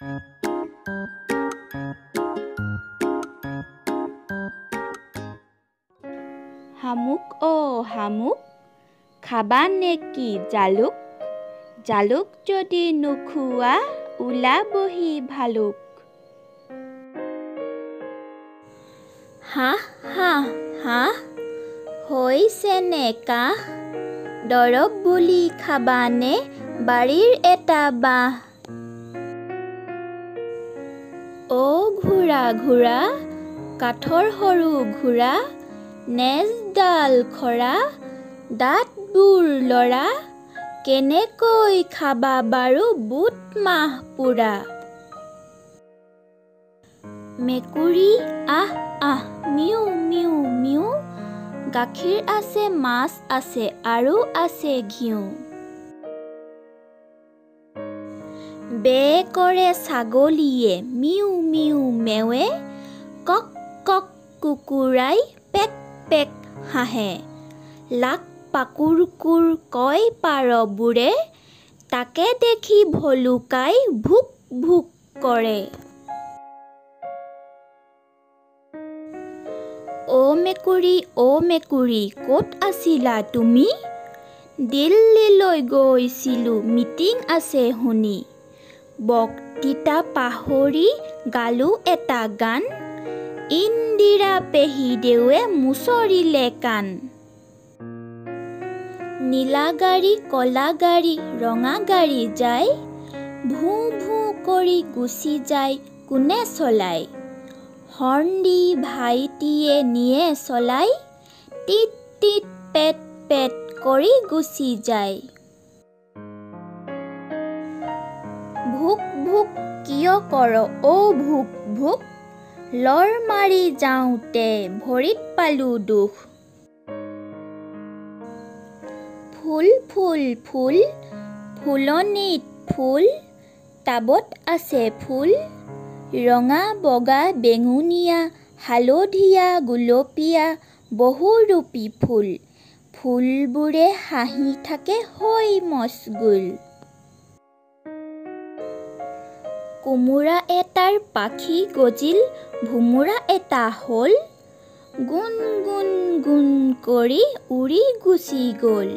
শামুক শামুক, খাবা নেকি জালুক? জালুক যদি নোখোৱা ওলাবহি ভালুক। হাঁহ হাঁহ হাঁহ, হৈছেনে কাহ? দৰৱ বুলি খাবানে বাৰীৰ এটা বাঁহ? ঘোঁৰা ঘোঁৰা, কাঠৰ সৰু ঘোঁৰা, নেজডাল খৰা, দাঁতবোৰ লৰা, কেনেকৈ খাবা বাৰু বুট মাহ পোৰা? মেকুৰী আহ আহ, মিউ মিউ মিউ, গাখীৰ আছে মাছ আছে আৰু আছে ঘিউ। বে কৰে ছাগলীয়ে মিউ মিউ মেৱে, কক কক কুকুৰাই পেক পেক হাঁহে। লাক পাকুৰকুৰ কয় পাৰবোৰে, তাকে দেখি ভলুকাই ভুক ভুক কৰে। অ' মেকুৰী ক'ত আছিলা তুমি? দিল্লীলৈ গৈছিলোঁ মিটিং আছে শুনি। বক্তৃতা পাহৰি গালো এটা গান, ইন্দিৰা পেহীদেৱে মুচৰিলে কাণ। নীলা গাড়ী কলা গাড়ী ৰঙা গাড়ী যায়, ভো ভো কৰি গুচি যায় কোনে চলায়? হৰ্ণ দি ভাইটিয়ে নিয়ে চলাই, টিট টিট পেট পেট কৰি গুচি যায়। ভুক ভুক কিয় কৰ ভুক ভুক, লৰ মাৰি যাওঁতে ভৰিত পালোঁ দুখ। ফুল ফুল ফুল, ফুলনিত ফুল, টাবত আছে ফুল, ৰঙা বগা বেঙুনীয়া হালধীয়া গুলপীয়া বহুৰূপী ফুল, ফুলবোৰে হাঁহি থাকে হৈ মচগুল। কোমোৰা এটাৰ পাখি গজিল ভোমোৰা এটা হ'ল, গুণ গুণ গুণ কৰি উৰি গুচি গ'ল।